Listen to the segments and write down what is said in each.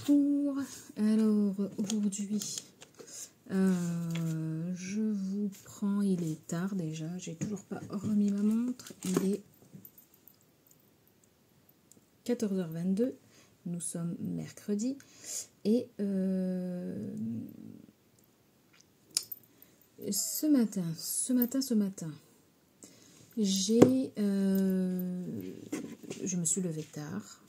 Bonjour, alors aujourd'hui je vous prends, il est tard déjà, j'ai toujours pas remis ma montre, il est 14h22, nous sommes mercredi et ce matin, je me suis levée tard,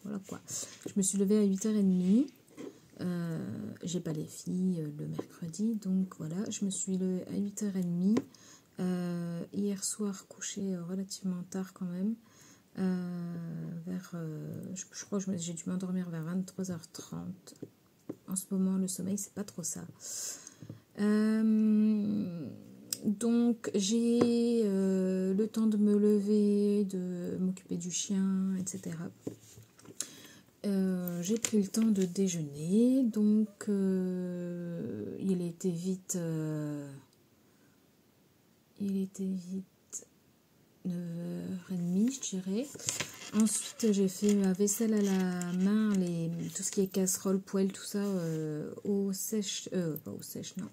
voilà quoi. Je me suis levée à 8h30. J'ai pas les filles le mercredi, donc voilà, je me suis levée à 8h30. Hier soir, couché relativement tard quand même. Je crois que j'ai dû m'endormir vers 23h30. En ce moment, le sommeil, c'est pas trop ça. Donc j'ai le temps de me lever, de m'occuper du chien, etc. J'ai pris le temps de déjeuner, donc il était vite 9h30, je dirais. Ensuite, j'ai fait ma vaisselle à la main, tout ce qui est casserole, poêle, tout ça, au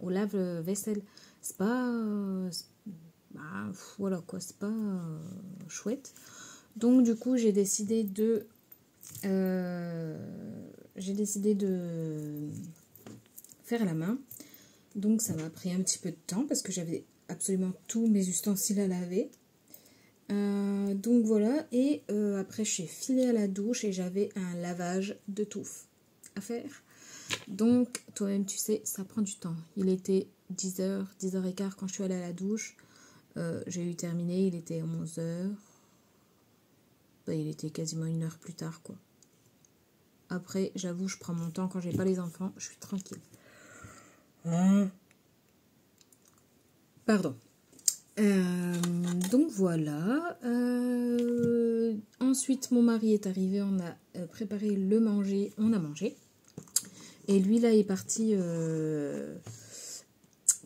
lave-vaisselle. C'est pas... voilà quoi, c'est pas chouette. Donc du coup, j'ai décidé de faire à la main. Donc ça m'a pris un petit peu de temps parce que j'avais absolument tous mes ustensiles à laver. Donc voilà, et après je suis filée à la douche et j'avais un lavage de touffe à faire. Donc toi-même tu sais, ça prend du temps. Il était 10h, 10h15 quand je suis allée à la douche. J'ai eu terminé, il était 11h. Il était quasiment 1 heure plus tard quoi. Après, j'avoue, je prends mon temps quand j'ai pas les enfants, je suis tranquille. Pardon. Donc voilà. Ensuite, mon mari est arrivé, on a préparé le manger, on a mangé. Et lui, là, est parti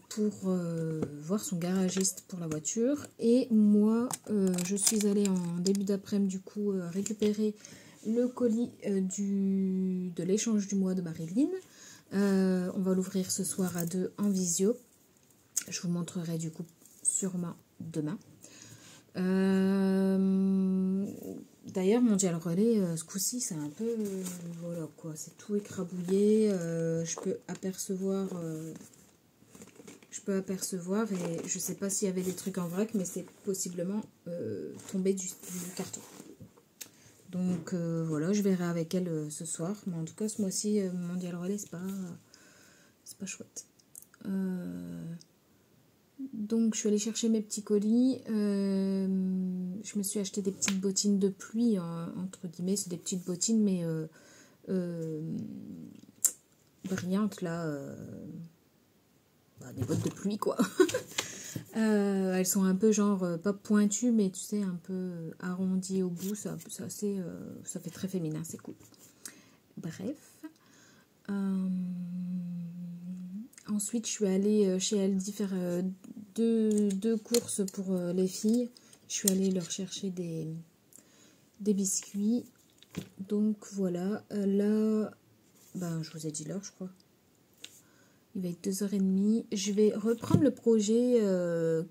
pour voir son garagiste pour la voiture. Et moi, je suis allée en début d'après-midi, du coup, récupérer le colis de l'échange du mois de Marilyn. On va l'ouvrir ce soir à 2 en visio. Je vous montrerai du coup sûrement demain. D'ailleurs, Mondial Relais, ce coup-ci, c'est un peu... voilà quoi, c'est tout écrabouillé. Je peux apercevoir et je sais pas s'il y avait des trucs en vrac, mais c'est possiblement tombé du carton. Donc voilà, je verrai avec elle ce soir. Mais en tout cas, ce mois-ci, Mondial Relais, c'est pas chouette. Donc je suis allée chercher mes petits colis. Je me suis acheté des petites bottines de pluie, entre guillemets, c'est des petites bottines, mais brillantes là. Des bottes de pluie quoi. Elles sont un peu genre pas pointues, mais tu sais, un peu arrondies au bout. Ça fait très féminin, c'est cool. Bref. Ensuite, je suis allée chez Aldi faire deux courses pour les filles. Je suis allée leur chercher des biscuits. Donc voilà, là, je vous ai dit l'heure, je crois. Il va être 2h30. Je vais reprendre le projet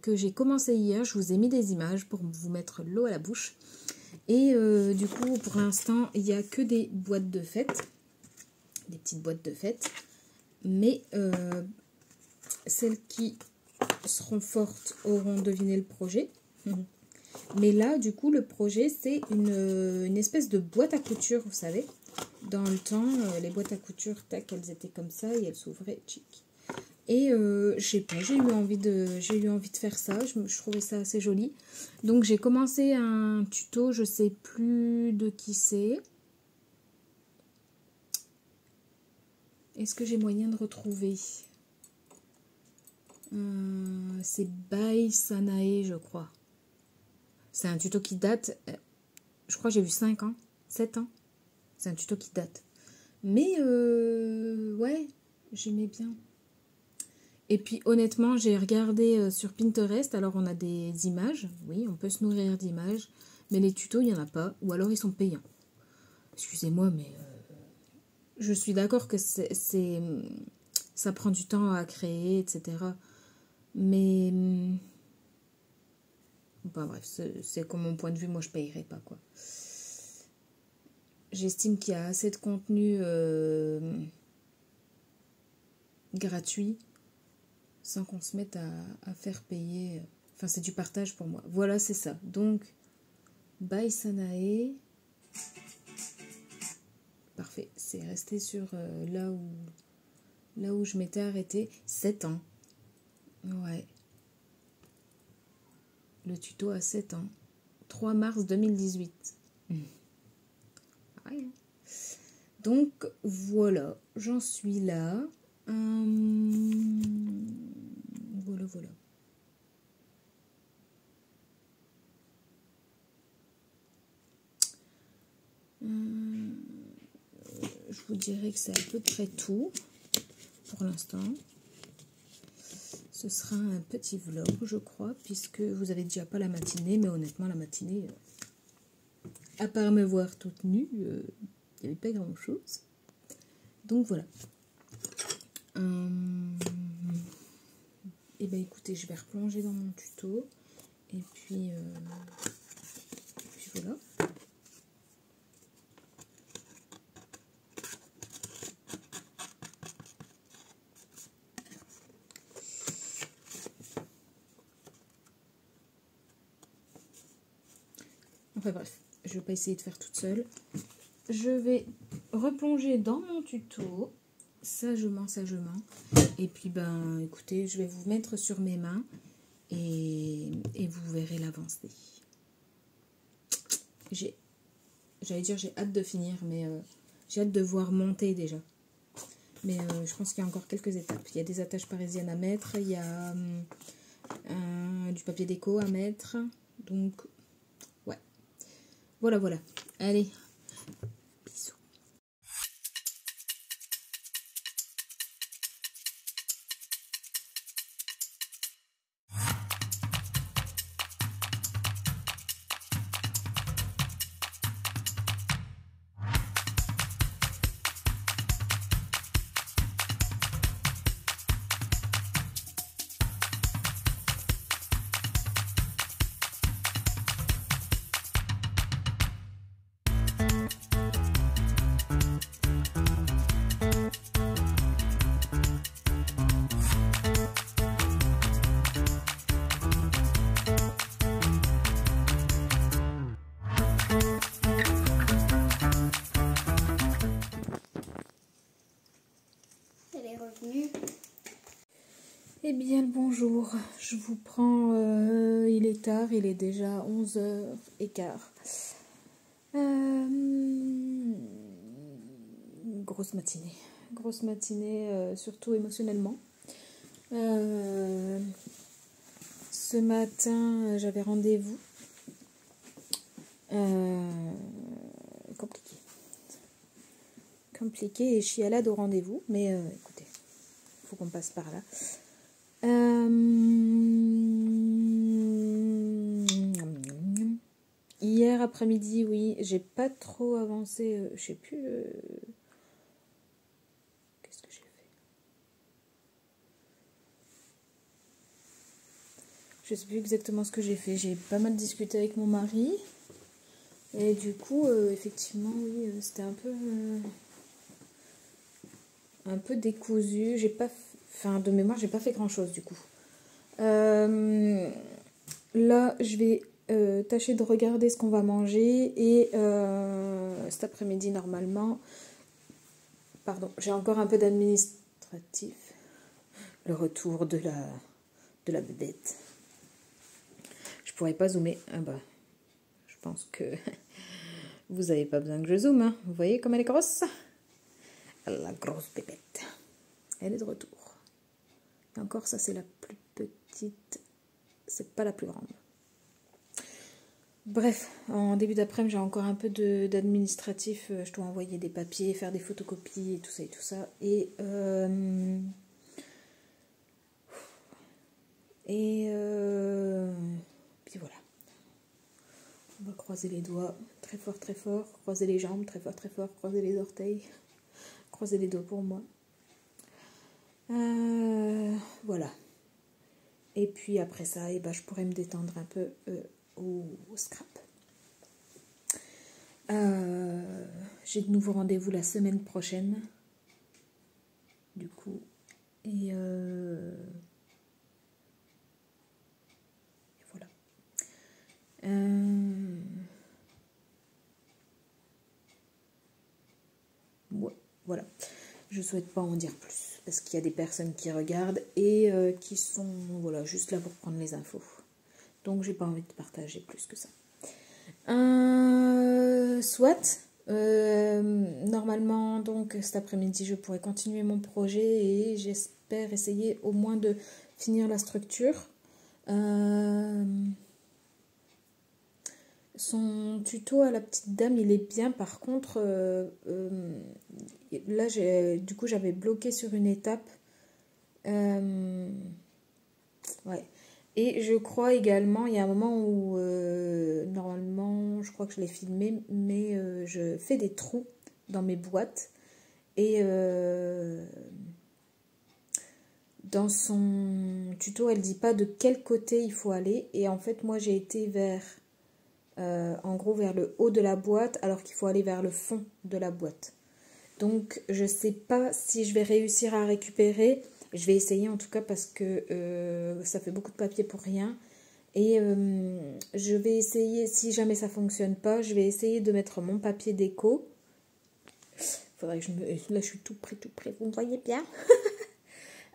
que j'ai commencé hier. Je vous ai mis des images pour vous mettre l'eau à la bouche. Et du coup, pour l'instant, il n'y a que des boîtes de fête. Des petites boîtes de fête. Mais celles qui seront fortes auront deviné le projet. Mais là, du coup, le projet, c'est une espèce de boîte à couture, vous savez. Dans le temps, les boîtes à couture, tac, elles étaient comme ça et elles s'ouvraient, chic. Et je sais pas, j'ai eu envie de faire ça. Je trouvais ça assez joli. Donc j'ai commencé un tuto, je sais plus de qui c'est. Est-ce que j'ai moyen de retrouver? C'est By Sanae, je crois. C'est un tuto qui date, je crois que j'ai vu 5 ans, 7 ans. C'est un tuto qui date. Mais ouais, j'aimais bien. Et puis honnêtement, j'ai regardé sur Pinterest. Alors on a des images, oui, on peut se nourrir d'images. Mais les tutos, il n'y en a pas. Ou alors ils sont payants. Excusez-moi, mais je suis d'accord que ça prend du temps à créer, etc. Mais enfin, bref, c'est comme mon point de vue, moi je payerai pas quoi. J'estime qu'il y a assez de contenu gratuit sans qu'on se mette à faire payer. Enfin, c'est du partage pour moi. Voilà, c'est ça. Donc, bye Sanae. Parfait. C'est resté sur là où je m'étais arrêtée. 7 ans. Ouais. Le tuto a 7 ans. 3 mars 2018. Ouais. Donc, voilà. J'en suis là. Voilà. Je vous dirais que c'est à peu près tout pour l'instant. Ce sera un petit vlog, je crois, puisque vous avez déjà pas la matinée, mais honnêtement, la matinée, à part me voir toute nue, il n'y avait pas grand-chose. Donc voilà. Et ben écoutez, je vais replonger dans mon tuto. Et puis voilà. Enfin bref, je vais pas essayer de faire toute seule. Je vais replonger dans mon tuto, sagement. Et puis ben écoutez, je vais vous mettre sur mes mains et vous verrez l'avancée. J'allais dire j'ai hâte de finir, mais j'ai hâte de voir monter déjà. Mais je pense qu'il y a encore quelques étapes. Il y a des attaches parisiennes à mettre, il y a du papier déco à mettre. Donc, ouais. Voilà. Allez, bisous. Eh bien le bonjour, je vous prends, il est tard, il est déjà 11h15. Grosse matinée, surtout émotionnellement. Ce matin, j'avais rendez-vous. Compliqué et chialade au rendez-vous, mais écoutez, il faut qu'on passe par là. Hier après-midi, oui, j'ai pas trop avancé, je sais plus. Qu'est-ce que j'ai fait? Je sais plus exactement ce que j'ai fait. J'ai pas mal discuté avec mon mari. Et du coup, effectivement, oui, c'était un peu décousu. J'ai pas, enfin, de mémoire, j'ai pas fait grand-chose du coup. Là, je vais tâcher de regarder ce qu'on va manger et cet après-midi, normalement, pardon, j'ai encore un peu d'administratif. Le retour de la vedette. Je pourrais pas zoomer. Ah bah, je pense que vous avez pas besoin que je zoome. Hein. Vous voyez comme elle est grosse? La grosse bébête. Elle est de retour. Et encore, ça c'est la plus petite. C'est pas la plus grande. Bref, en début d'après-midi, j'ai encore un peu d'administratif. Je dois envoyer des papiers, faire des photocopies et tout ça. Et puis voilà. On va croiser les doigts très fort, croiser les jambes très fort, croiser les orteils, croiser les doigts pour moi. Voilà. Et puis après ça, eh ben, je pourrais me détendre un peu au scrap. J'ai de nouveaux rendez-vous la semaine prochaine. Du coup. Et voilà. Ouais, voilà. Je souhaite pas en dire plus. Parce qu'il y a des personnes qui regardent et qui sont voilà, juste là pour prendre les infos. Donc j'ai pas envie de partager plus que ça. Soit. Normalement, donc cet après-midi, je pourrai continuer mon projet et j'espère essayer au moins de finir la structure. Son tuto à la petite dame, il est bien. Par contre, là, du coup, j'avais bloqué sur une étape. Ouais. Et je crois également, il y a un moment où, normalement, je crois que je l'ai filmé, mais je fais des trous dans mes boîtes. Et dans son tuto, elle dit pas de quel côté il faut aller. Et en fait, moi, j'ai été vers, en gros, vers le haut de la boîte, alors qu'il faut aller vers le fond de la boîte. Donc, je sais pas si je vais réussir à récupérer. Je vais essayer en tout cas parce que ça fait beaucoup de papier pour rien. Et je vais essayer, si jamais ça fonctionne pas, je vais essayer de mettre mon papier déco. Faudrait que je me... Là, je suis tout près, vous me voyez bien.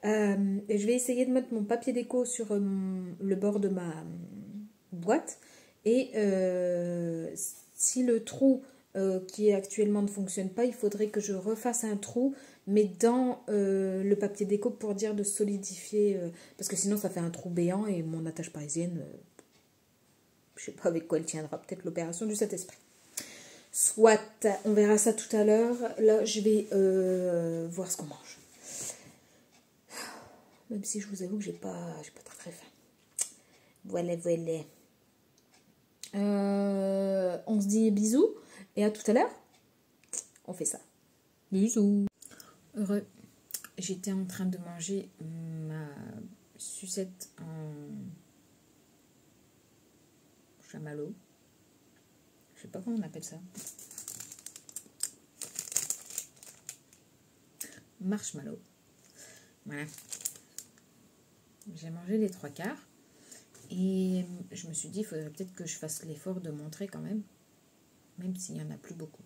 Et je vais essayer de mettre mon papier déco sur le bord de ma boîte. Et si le trou qui actuellement ne fonctionne pas, il faudrait que je refasse un trou, mais dans le papier déco pour dire de solidifier, parce que sinon ça fait un trou béant et mon attache parisienne, je sais pas avec quoi elle tiendra, peut-être l'opération du Saint-Esprit. Soit, on verra ça tout à l'heure. Là, je vais voir ce qu'on mange. Même si je vous avoue que j'ai pas très faim. Voilà. On se dit bisous et à tout à l'heure. On fait ça. Bisous. Heureux. J'étais en train de manger ma sucette en chamallow. Je sais pas comment on appelle ça. Marshmallow. Voilà. J'ai mangé les 3/4. Et je me suis dit, il faudrait peut-être que je fasse l'effort de montrer quand même. Même s'il n'y en a plus beaucoup.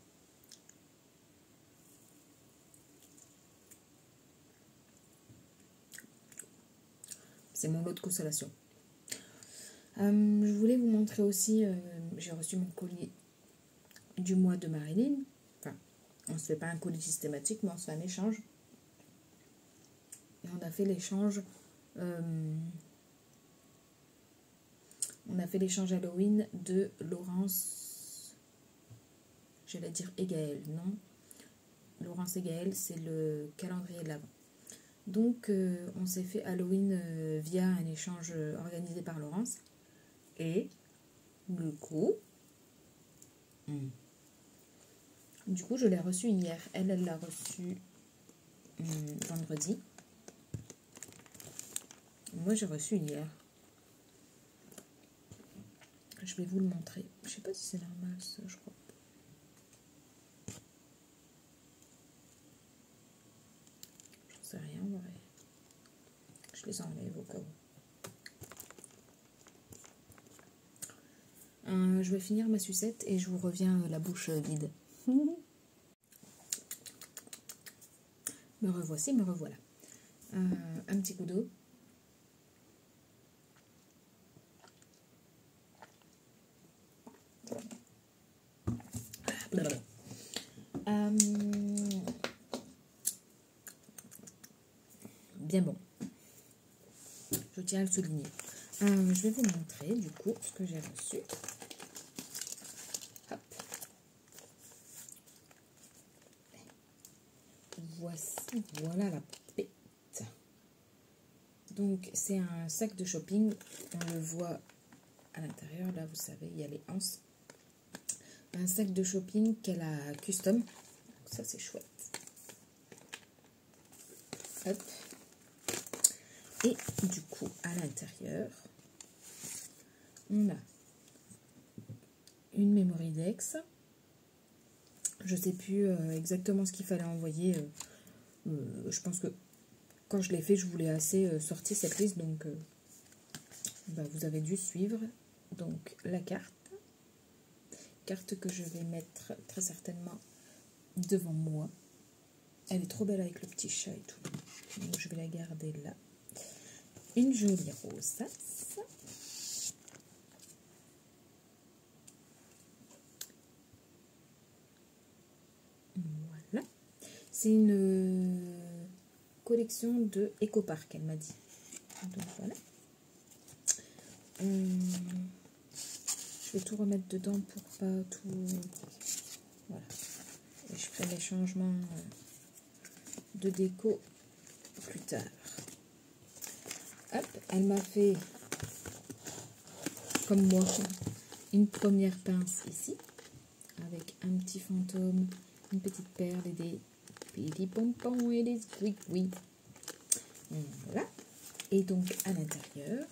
C'est mon lot de consolation. Je voulais vous montrer aussi, j'ai reçu mon colis du mois de Marilyn. Enfin, on ne se fait pas un colis systématique, mais on se fait un échange. Et on a fait l'échange... on a fait l'échange Halloween de Laurence... J'allais dire Egaël, non. Laurence Egaël, c'est le calendrier de l'Avent. Donc, on s'est fait Halloween via un échange organisé par Laurence. Et, du coup, je l'ai reçu hier. Elle l'a reçu vendredi. Moi, j'ai reçu hier. Je vais vous le montrer. Je sais pas si c'est normal, ça, je crois. J'en sais rien, ouais. Je les enlève au cas où. Je vais finir ma sucette et je vous reviens la bouche vide. Me revoici, me revoilà. Un petit coup d'eau. Bien bon. Je tiens à le souligner. Je vais vous montrer du coup ce que j'ai reçu. Hop. Voilà la pète. Donc c'est un sac de shopping. On le voit à l'intérieur. Là, vous savez, il y a les anses. un sac de shopping qu'elle a custom. Ça, c'est chouette. Hop. Et du coup, à l'intérieur, on a une memory Dex. Je sais plus exactement ce qu'il fallait envoyer. Je pense que quand je l'ai fait, je voulais assez sortir cette liste. Donc, vous avez dû suivre. Donc, la carte. Carte que je vais mettre très certainement devant moi. Elle est trop belle avec le petit chat et tout. Donc, je vais la garder là. Une jolie rosace. Voilà. C'est une collection de Ecopark, elle m'a dit. Donc voilà. Je vais tout remettre dedans pour pas tout... Voilà. Et je ferai les changements de déco plus tard. Hop, elle m'a fait, comme moi, une première pince ici, avec un petit fantôme, une petite perle et des petits pompons et des squeaky. Voilà. Et donc, à l'intérieur,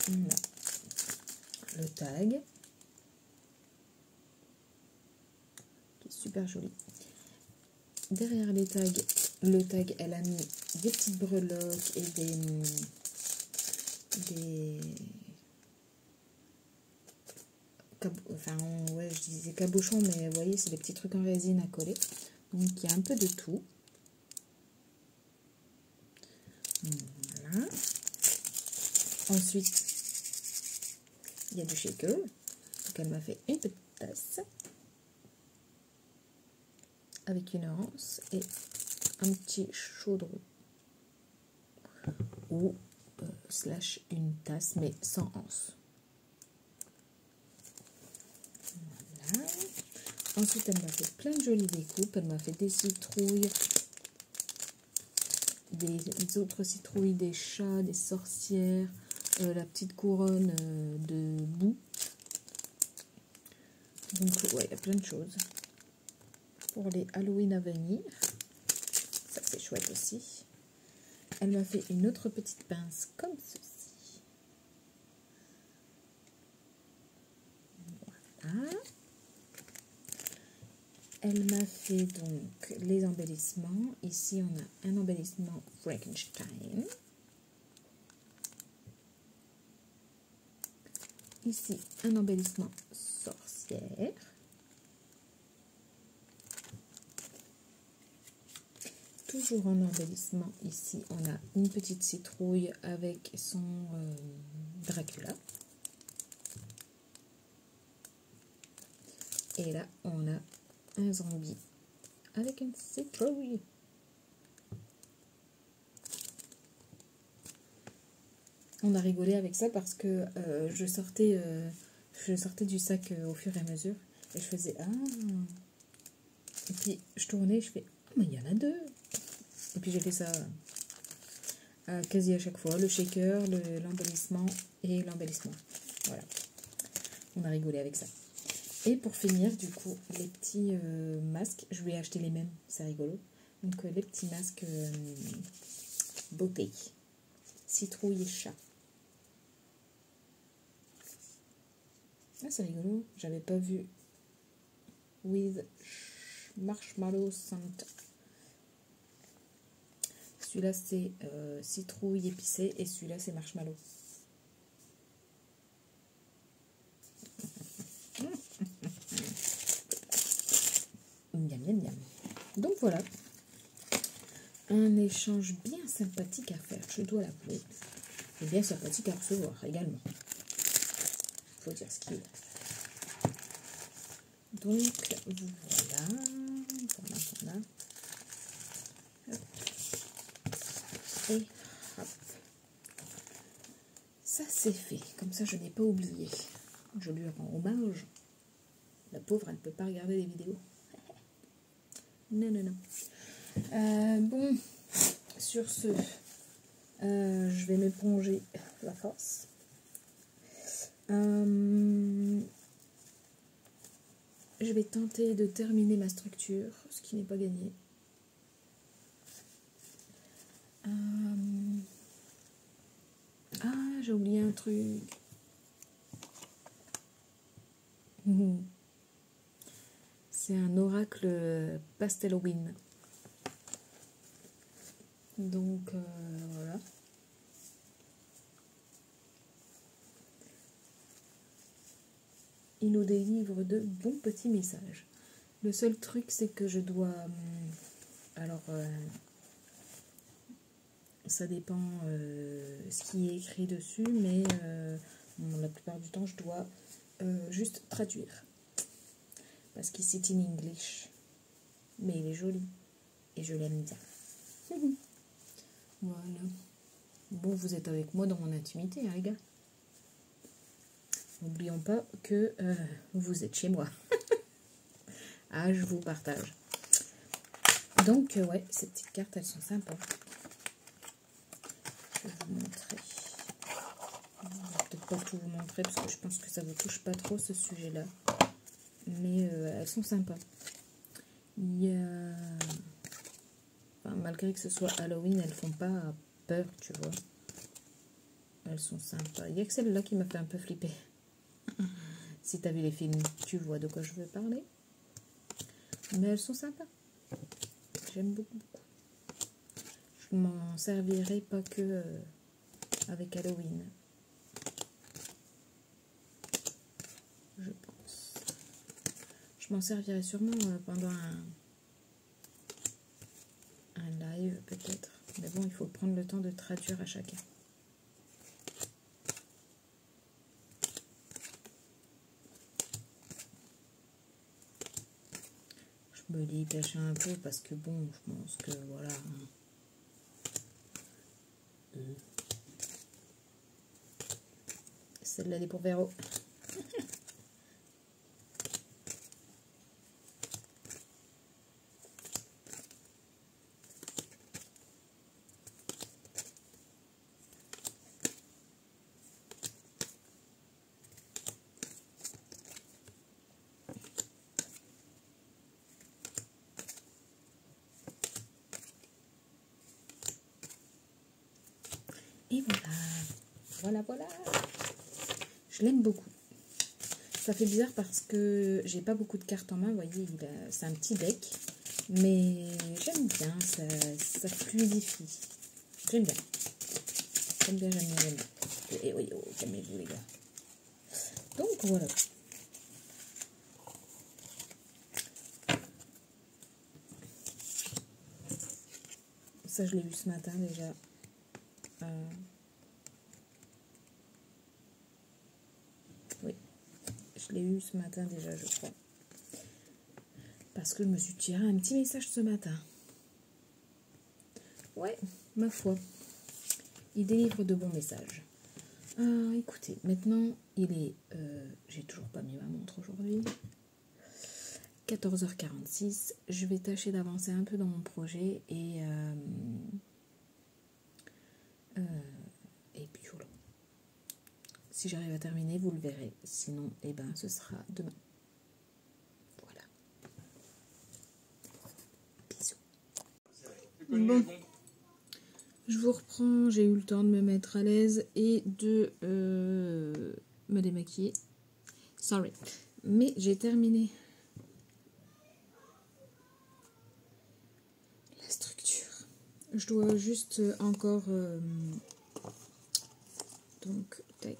on a le tag, qui est super joli. Derrière les tags, le tag, elle a mis des petites breloques et ouais, je disais cabochons, mais vous voyez, c'est des petits trucs en résine à coller. Donc, il y a un peu de tout. Voilà. Ensuite, il y a du shaker. Donc, elle m'a fait une petite tasse avec une anse et un petit chaudron ou slash une tasse, mais sans anse. Voilà. Ensuite, elle m'a fait plein de jolies découpes. Elle m'a fait des citrouilles, des autres citrouilles, des chats, des sorcières, la petite couronne de boue. Donc, ouais, il y a plein de choses pour les Halloween à venir. Ça, c'est chouette aussi. Elle m'a fait une autre petite pince comme ceci. Voilà. Elle m'a fait donc les embellissements. Ici, on a un embellissement Frankenstein. Ici, un embellissement sorcière. Toujours en embellissement, ici, on a une petite citrouille avec son Dracula. Et là, on a un zombie avec une citrouille. On a rigolé avec ça parce que je sortais du sac au fur et à mesure et je faisais ah, et puis je tournais, je fais oh, mais il y en a deux. Et puis j'ai fait ça quasi à chaque fois, le shaker, l'embellissement et l'embellissement. Voilà, on a rigolé avec ça. Et pour finir, du coup, les petits masques, je lui ai acheté les mêmes, c'est rigolo. Donc les petits masques beauté, citrouille et chat. Ah, c'est rigolo, j'avais pas vu. With Marshmallow Santa. Celui-là c'est citrouille épicée et celui-là c'est marshmallow. Miam, miam, miam. Donc voilà, un échange bien sympathique à faire, je dois l'avouer. Et bien sympathique à recevoir également. Faut dire ce qu'il est. Donc voilà. Hop. Et hop. Ça c'est fait. Comme ça je n'ai pas oublié. Je lui rends hommage. La pauvre, elle ne peut pas regarder les vidéos. Non, non, non. Bon, sur ce, je vais m'éponger la face. Je vais tenter de terminer ma structure, ce qui n'est pas gagné. Ah, j'ai oublié un truc. C'est un oracle Pastelowin. Donc, voilà. Il nous délivre de bons petits messages. Le seul truc, c'est que je dois... alors, ça dépend ce qui est écrit dessus, mais bon, la plupart du temps, je dois juste traduire. Parce qu'il c'est in English. Mais il est joli. Et je l'aime bien. Voilà. Bon, vous êtes avec moi dans mon intimité, hein, les gars. N'oublions pas que vous êtes chez moi. Ah, je vous partage. Donc, ouais, ces petites cartes, elles sont sympas. Je vais vous montrer. Je vais peut-être pas tout vous montrer parce que je pense que ça vous touche pas trop ce sujet-là. Mais elles sont sympas. Il y a... Enfin, malgré que ce soit Halloween, elles font pas peur, tu vois. Elles sont sympas. Il y a que celle-là qui m'a fait un peu flipper. Si tu as vu les films, tu vois de quoi je veux parler. Mais elles sont sympas. J'aime beaucoup, beaucoup. Je m'en servirai pas que avec Halloween. Je pense. Je m'en servirai sûrement pendant un live peut-être. Mais bon, il faut prendre le temps de traduire à chacun. Je me dépêche un peu parce que bon, je pense que voilà. Celle-là, elle est pour Véro. Et voilà. Voilà, voilà. Je l'aime beaucoup. Ça fait bizarre parce que j'ai pas beaucoup de cartes en main. Vous voyez, c'est un petit deck. Mais j'aime bien. Ça fluidifie. J'aime bien. J'aime bien, j'aime bien, j'aime bien. Et oui, oh, calmez-vous les gars. Donc voilà. Ça, je l'ai eu ce matin déjà. Oui, je l'ai eu ce matin déjà, je crois. Parce que je me suis tiré un petit message ce matin. Ouais, ma foi. Il délivre de bons messages. Écoutez, maintenant, il est... j'ai toujours pas mis ma montre aujourd'hui. 14h46. Je vais tâcher d'avancer un peu dans mon projet et puis voilà. Si j'arrive à terminer, vous le verrez. Sinon, eh ben, ce sera demain. Voilà. Bisous. Bon. Je vous reprends. J'ai eu le temps de me mettre à l'aise et de me démaquiller. Sorry. Mais j'ai terminé la structure. Je dois juste encore... donc, tac.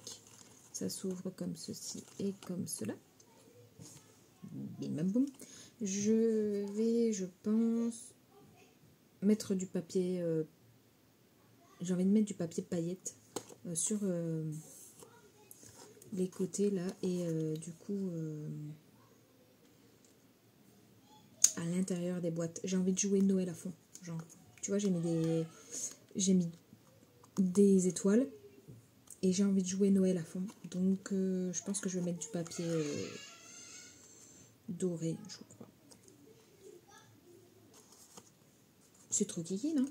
Ça s'ouvre comme ceci et comme cela. Bim bam boum. Je vais, je pense, mettre du papier. J'ai envie de mettre du papier paillette sur les côtés là et du coup à l'intérieur des boîtes. J'ai envie de jouer Noël à fond. Genre, tu vois, j'ai mis des étoiles. Et j'ai envie de jouer Noël à fond. Donc, je pense que je vais mettre du papier doré, je crois. C'est trop kiki, non?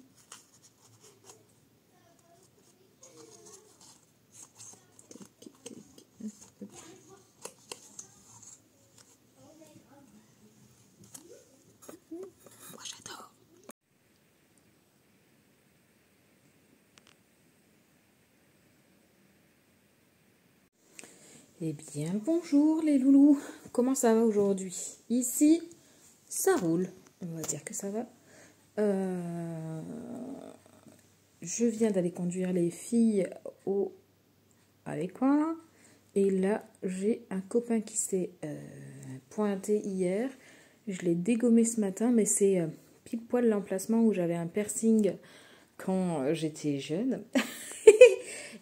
Moi, j'adore. Eh bien, bonjour les loulous. Comment ça va aujourd'hui? Ici, ça roule. On va dire que ça va. Je viens d'aller conduire les filles à l'école. Et là, j'ai un copain qui s'est pointé hier. Je l'ai dégommé ce matin, mais c'est pile poil l'emplacement où j'avais un piercing quand j'étais jeune.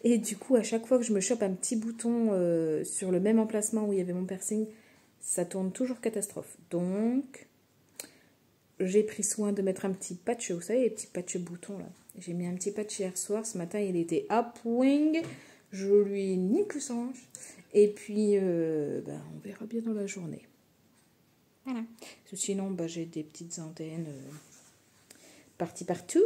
Et du coup, à chaque fois que je me chope un petit bouton sur le même emplacement où il y avait mon piercing, ça tourne toujours catastrophe. Donc, j'ai pris soin de mettre un petit patch, vous savez, les petits patchs boutons là. J'ai mis un petit patch hier soir, ce matin il était upwing, je lui nique le singe. Et puis, on verra bien dans la journée. Voilà. Sinon, j'ai des petites antennes partout.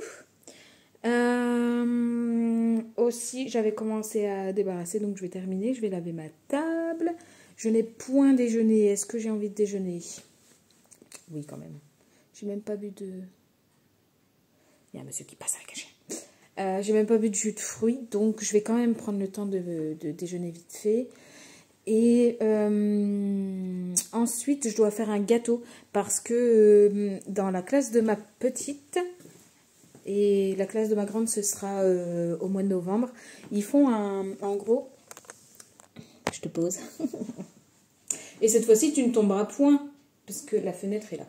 Aussi, j'avais commencé à débarrasser, donc je vais terminer. Je vais laver ma table. Je n'ai point déjeuné. Est-ce que j'ai envie de déjeuner? Oui, quand même. J'ai même pas bu de... Il y a un monsieur qui passe à la cachette. J'ai même pas bu de jus de fruits, donc je vais quand même prendre le temps de déjeuner vite fait. Et ensuite, je dois faire un gâteau parce que dans la classe de ma petite et la classe de ma grande, ce sera au mois de novembre. Ils font en gros, je te pose. Et cette fois-ci, tu ne tomberas point parce que la fenêtre est là.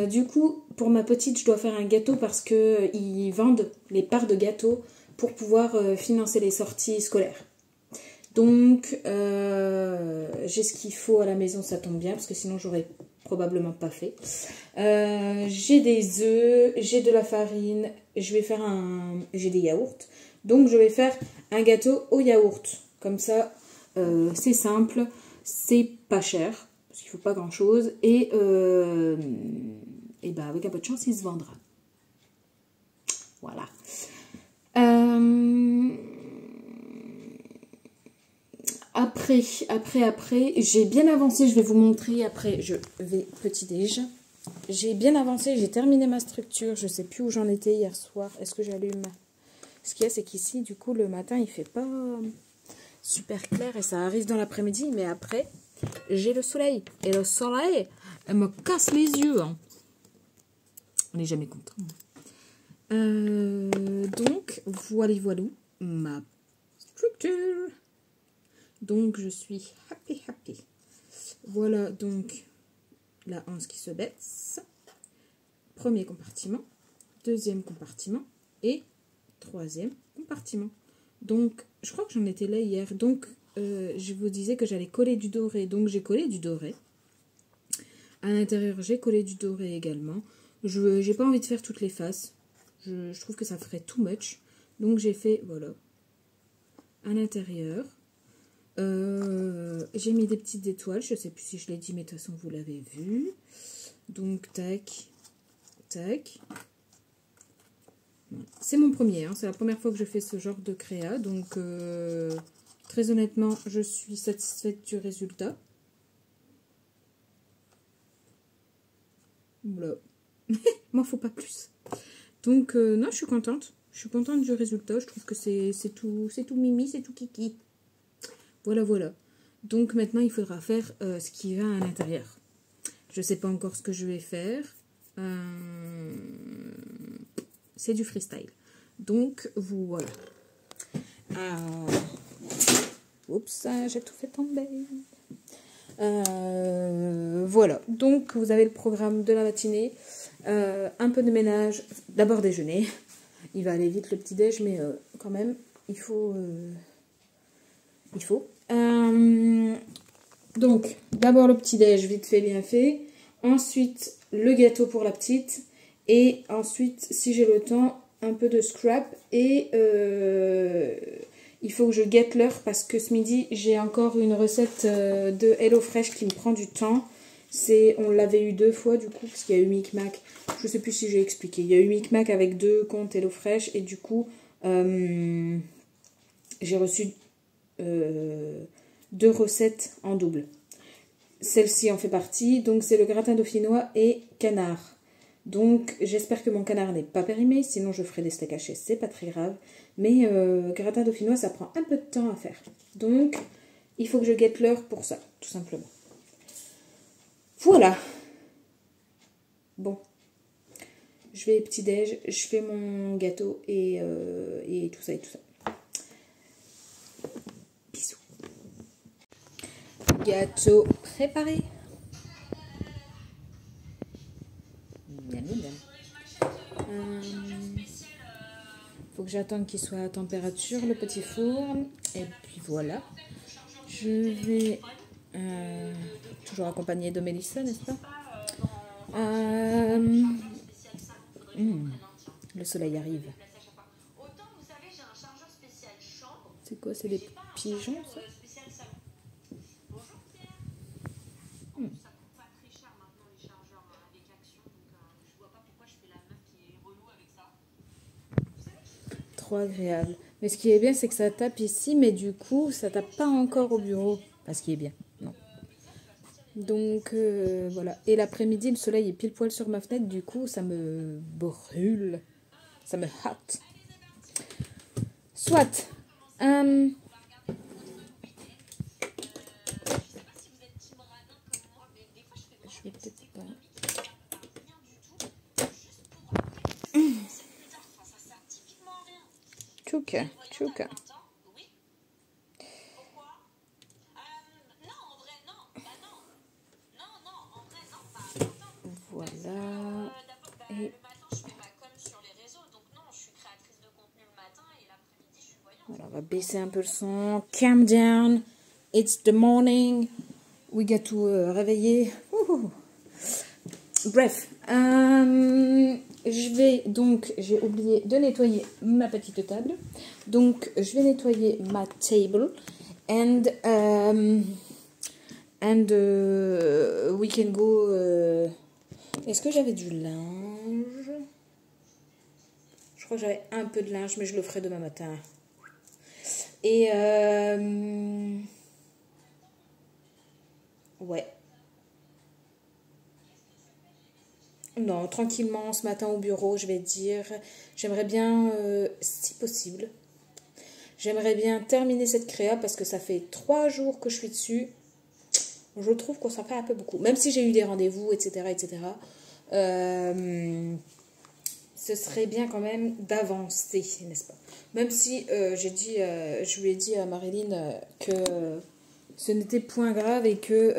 Du coup, pour ma petite, je dois faire un gâteau parce qu'ils vendent les parts de gâteau pour pouvoir financer les sorties scolaires. Donc, j'ai ce qu'il faut à la maison, ça tombe bien, parce que sinon, j'aurais probablement pas fait. J'ai des œufs, j'ai de la farine, j'ai des yaourts. Donc, je vais faire un gâteau au yaourt. Comme ça, c'est simple, c'est pas cher, parce qu'il faut pas grand-chose. Et avec un peu de chance, il se vendra. Voilà. Après, j'ai bien avancé, je vais vous montrer, après je vais petit-déj. J'ai bien avancé, j'ai terminé ma structure, je sais plus où j'en étais hier soir, est-ce que j'allume? Ce qu'il y a, c'est qu'ici, du coup, le matin, il fait pas super clair et ça arrive dans l'après-midi, mais après, j'ai le soleil. Et le soleil, elle me casse les yeux. Hein. On n'est jamais content. Donc, voilà, ma structure. Donc, je suis happy. Voilà, donc, la hanche qui se baisse. Premier compartiment. Deuxième compartiment. Et troisième compartiment. Donc, je crois que j'en étais là hier. Donc, je vous disais que j'allais coller du doré. Donc, j'ai collé du doré. À l'intérieur, j'ai collé du doré également. Je n'ai pas envie de faire toutes les faces. Je trouve que ça ferait too much. Donc, j'ai fait, voilà, à l'intérieur. J'ai mis des petites étoiles, je sais plus si je l'ai dit, mais de toute façon vous l'avez vu. Donc tac, tac. C'est mon premier, hein, c'est la première fois que je fais ce genre de créa, donc très honnêtement je suis satisfaite du résultat. Voilà. M'en faut pas plus. Donc non, je suis contente du résultat, je trouve que c'est tout mimi, c'est tout kiki. Voilà. Donc maintenant, il faudra faire ce qui va à l'intérieur. Je ne sais pas encore ce que je vais faire. C'est du freestyle. Donc, voilà. Oups, j'ai tout fait tomber. Voilà. Donc, vous avez le programme de la matinée. Un peu de ménage. D'abord déjeuner. Il va aller vite le petit-déj, mais quand même, il faut... Donc, d'abord le petit-déj, vite fait, bien fait. Ensuite, le gâteau pour la petite. Et ensuite, si j'ai le temps, un peu de scrap. Et il faut que je guette l'heure parce que ce midi, j'ai encore une recette de HelloFresh qui me prend du temps. On l'avait eu 2 fois du coup, parce qu'il y a eu Micmac. Je sais plus si j'ai expliqué. Il y a eu Micmac avec 2 comptes HelloFresh et du coup, j'ai reçu 2 recettes en double. Celle-ci en fait partie, donc c'est le gratin dauphinois et canard. Donc j'espère que mon canard n'est pas périmé, sinon je ferai des steaks hachés, c'est pas très grave. Mais gratin dauphinois, ça prend un peu de temps à faire. Donc il faut que je guette l'heure pour ça, tout simplement. Voilà. Bon. Je vais petit-déj, je fais mon gâteau et tout ça et tout ça. Bisous. Gâteau préparé. Miam, miam. Faut que j'attende qu'il soit à température, le petit four. Et puis voilà. Je vais... toujours accompagnée de Mélissa, n'est-ce pas? Le soleil arrive. C'est quoi? C'est des pigeons, ça? Trop agréable. Mais ce qui est bien, c'est que ça tape ici, mais du coup, ça tape pas encore au bureau. Pas ce qui est bien, non. Donc, voilà. Et l'après-midi, le soleil est pile poil sur ma fenêtre, du coup, ça me brûle. Ça me hâte. Soit. Je vais peut-être pas... Tchouka, tchouka. Voilà. Et... voilà, on va baisser un peu le son. Calm down. It's the morning. We get to réveiller. Bref. Je vais donc, j'ai oublié de nettoyer ma petite table. Donc, je vais nettoyer ma table. And we can go... Est-ce que j'avais du linge? Je crois que j'avais un peu de linge, mais je le ferai demain matin. Et... ouais. Non, tranquillement, ce matin au bureau, je vais dire, j'aimerais bien, si possible, j'aimerais bien terminer cette créa parce que ça fait 3 jours que je suis dessus. Je trouve qu'on s'en fait un peu beaucoup. Même si j'ai eu des rendez-vous, etc., etc., ce serait bien quand même d'avancer, n'est-ce pas? Même si je lui ai dit à Marilyn que ce n'était point grave et que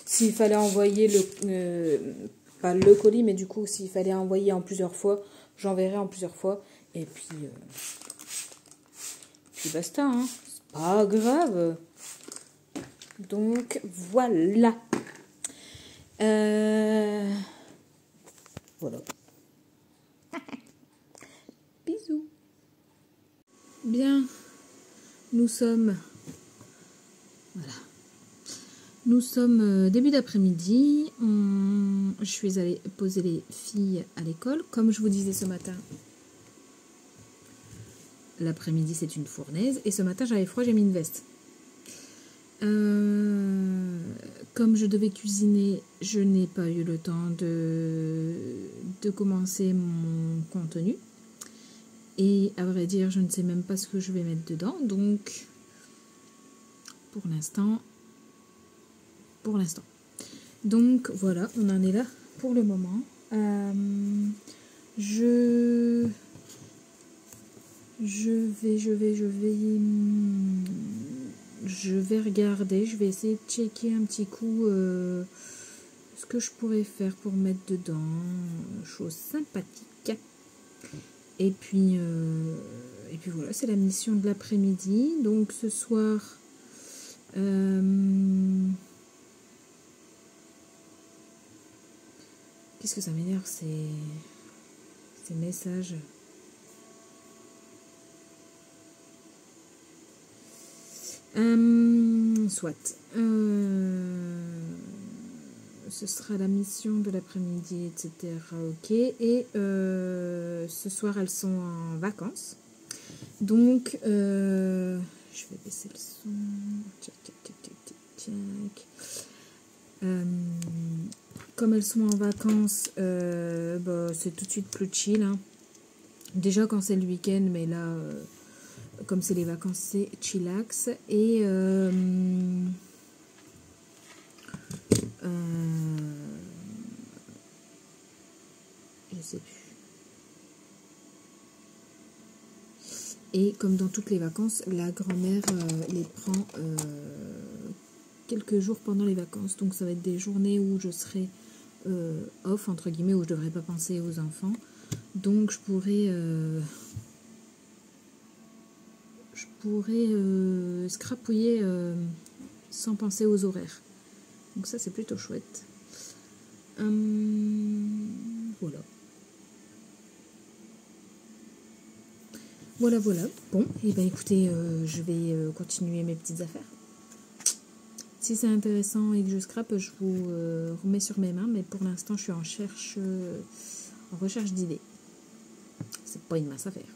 s'il fallait envoyer pas le colis, mais du coup, s'il fallait envoyer en plusieurs fois, j'enverrai en plusieurs fois. Et puis basta, hein. C'est pas grave. Donc, voilà. Voilà. Bisous. Bien. Nous sommes... voilà. Nous sommes début d'après-midi. Je suis allée poser les filles à l'école. Comme je vous disais ce matin, l'après-midi c'est une fournaise. Et ce matin j'avais froid, j'ai mis une veste. Comme je devais cuisiner, je n'ai pas eu le temps de commencer mon contenu. Et à vrai dire, je ne sais même pas ce que je vais mettre dedans. Donc, pour l'instant. Donc, voilà, on en est là pour le moment. Je vais regarder, je vais essayer de checker un petit coup ce que je pourrais faire pour mettre dedans. Chose sympathique. Et puis voilà, c'est la mission de l'après-midi. Donc ce soir, qu'est-ce que ça m'énerve, ces messages. Soit. ce sera la mission de l'après-midi, etc. Ok. Et ce soir, elles sont en vacances. Donc, je vais baisser le son. Tchac, tchac, tchac, tchac, tchac. Comme elles sont en vacances, bah, c'est tout de suite plus chill. Hein. Déjà quand c'est le week-end, mais là, comme c'est les vacances, c'est chillax. Et je sais plus. Et comme dans toutes les vacances, la grand-mère les prend quelques jours pendant les vacances. Donc ça va être des journées où je serai off, entre guillemets, où je ne devrais pas penser aux enfants. Donc je pourrais scrapouiller sans penser aux horaires. Donc ça c'est plutôt chouette. Voilà. Voilà. Bon, et ben écoutez, je vais continuer mes petites affaires. Si c'est intéressant et que je scrape, je vous remets sur mes mains, mais pour l'instant je suis en recherche d'idées. C'est pas une mince affaire.